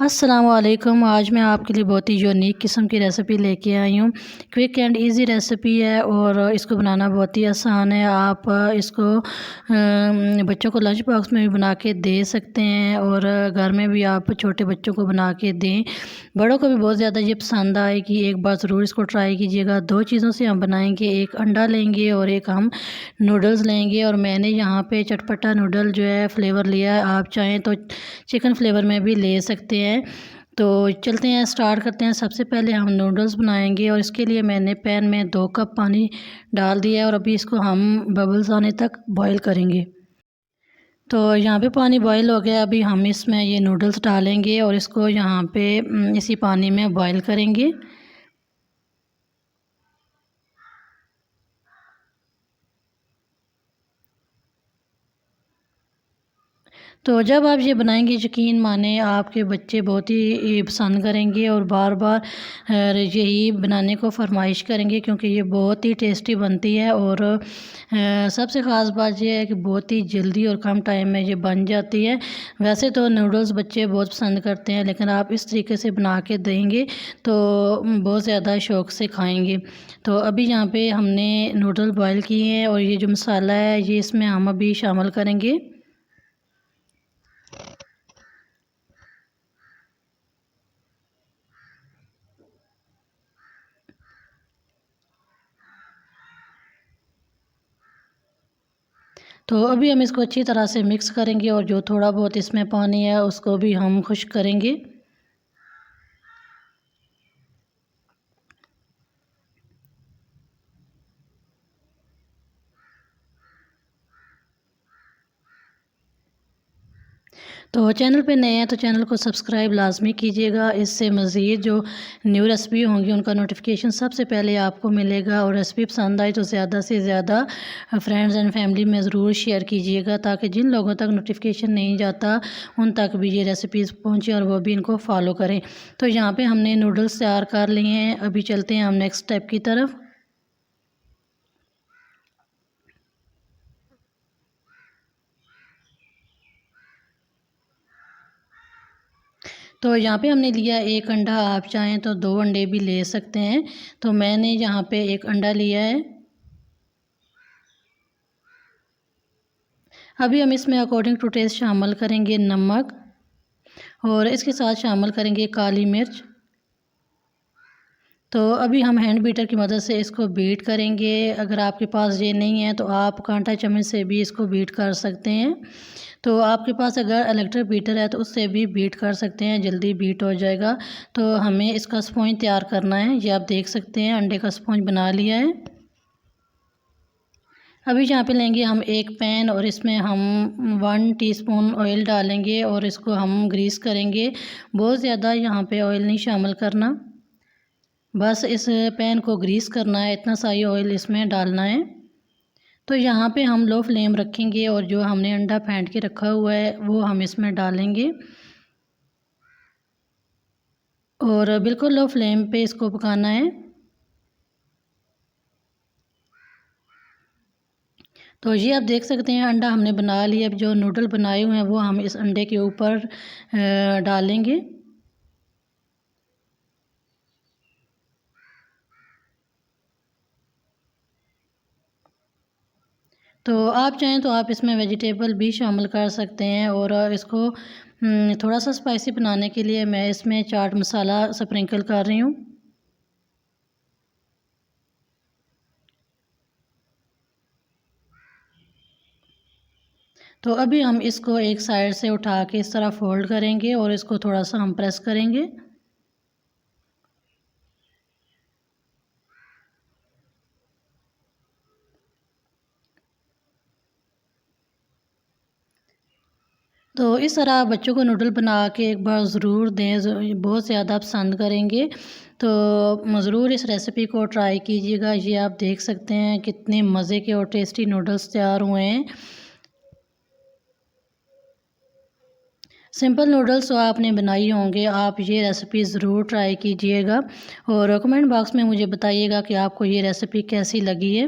अस्सलाम वालेकुम। आज मैं आपके लिए बहुत ही यूनिक किस्म की रेसिपी लेके आई हूँ। क्विक एंड इजी रेसिपी है और इसको बनाना बहुत ही आसान है। आप इसको बच्चों को लंच बॉक्स में भी बना के दे सकते हैं और घर में भी आप छोटे बच्चों को बना के दें। बड़ों को भी बहुत ज़्यादा ये पसंद आएगी। एक बार ज़रूर इसको ट्राई कीजिएगा। दो चीज़ों से हम बनाएंगे, एक अंडा लेंगे और एक हम नूडल्स लेंगे। और मैंने यहाँ पे चटपटा नूडल जो है फ्लेवर लिया है। आप चाहें तो चिकन फ्लेवर में भी ले सकते हैं। तो चलते हैं, स्टार्ट करते हैं। सबसे पहले हम नूडल्स बनाएंगे और इसके लिए मैंने पैन में 2 कप पानी डाल दिया है और अभी इसको हम बबल्स आने तक बॉईल करेंगे। तो यहाँ पे पानी बॉईल हो गया। अभी हम इसमें ये नूडल्स डालेंगे और इसको यहाँ पे इसी पानी में बॉईल करेंगे। तो जब आप ये बनाएंगे, यकीन माने आपके बच्चे बहुत ही पसंद करेंगे और बार बार यही बनाने को फरमाइश करेंगे, क्योंकि ये बहुत ही टेस्टी बनती है। और सबसे ख़ास बात यह है कि बहुत ही जल्दी और कम टाइम में ये बन जाती है। वैसे तो नूडल्स बच्चे बहुत पसंद करते हैं, लेकिन आप इस तरीके से बना के देंगे तो बहुत ज़्यादा शौक़ से खाएँगे। तो अभी यहाँ पे हमने नूडल बॉयल किए हैं और ये जो मसाला है ये इसमें हम अभी शामिल करेंगे। तो अभी हम इसको अच्छी तरह से मिक्स करेंगे और जो थोड़ा बहुत इसमें पानी है उसको भी हम खुश्क करेंगे। तो चैनल पे नए हैं तो चैनल को सब्सक्राइब लाज़मी कीजिएगा। इससे मज़ीद जो न्यू रेसिपी होंगी उनका नोटिफिकेशन सबसे पहले आपको मिलेगा। और रेसिपी पसंद आई तो ज़्यादा से ज़्यादा फ्रेंड्स एंड फैमिली में ज़रूर शेयर कीजिएगा, ताकि जिन लोगों तक नोटिफिकेशन नहीं जाता उन तक भी ये रेसिपीज़ पहुँचे और वो भी इनको फॉलो करें। तो यहाँ पर हमने नूडल्स तैयार कर लिए हैं। अभी चलते हैं हम नेक्स्ट स्टेप की तरफ। तो यहाँ पे हमने लिया 1 अंडा। आप चाहें तो 2 अंडे भी ले सकते हैं। तो मैंने यहाँ पे 1 अंडा लिया है। अभी हम इसमें अकॉर्डिंग टू टेस्ट शामिल करेंगे नमक और इसके साथ शामिल करेंगे काली मिर्च। तो अभी हम हैंड बीटर की मदद से इसको बीट करेंगे। अगर आपके पास ये नहीं है तो आप कांटा चम्मच से भी इसको बीट कर सकते हैं। तो आपके पास अगर इलेक्ट्रिक बीटर है तो उससे भी बीट कर सकते हैं, जल्दी बीट हो जाएगा। तो हमें इसका स्पॉन्ज तैयार करना है। ये आप देख सकते हैं अंडे का स्पॉन्ज बना लिया है। अभी यहाँ पे लेंगे हम एक पैन और इसमें हम 1 टीस्पून ऑयल डालेंगे और इसको हम ग्रीस करेंगे। बहुत ज़्यादा यहाँ पे ऑयल नहीं शामिल करना, बस इस पैन को ग्रीस करना है, इतना सा ही ऑयल इसमें डालना है। तो यहाँ पे हम लो फ्लेम रखेंगे और जो हमने अंडा फेंट के रखा हुआ है वो हम इसमें डालेंगे और बिल्कुल लो फ्लेम पे इसको पकाना है। तो ये आप देख सकते हैं अंडा हमने बना लिया। अब जो नूडल बनाए हुए हैं वो हम इस अंडे के ऊपर डालेंगे। तो आप चाहें तो आप इसमें वेजिटेबल भी शामिल कर सकते हैं। और इसको थोड़ा सा स्पाइसी बनाने के लिए मैं इसमें चाट मसाला स्प्रिंकल कर रही हूँ। तो अभी हम इसको एक साइड से उठा के इस तरह फोल्ड करेंगे और इसको थोड़ा सा हम प्रेस करेंगे। तो इस तरह बच्चों को नूडल बना के एक बार ज़रूर दें, बहुत ज़्यादा पसंद करेंगे। तो ज़रूर इस रेसिपी को ट्राई कीजिएगा। ये आप देख सकते हैं कितने मज़े के और टेस्टी नूडल्स तैयार हुए हैं। सिंपल नूडल्स तो आपने बनाई होंगे, आप ये रेसिपी ज़रूर ट्राई कीजिएगा और कमेंट बॉक्स में मुझे बताइएगा कि आपको ये रेसिपी कैसी लगी है।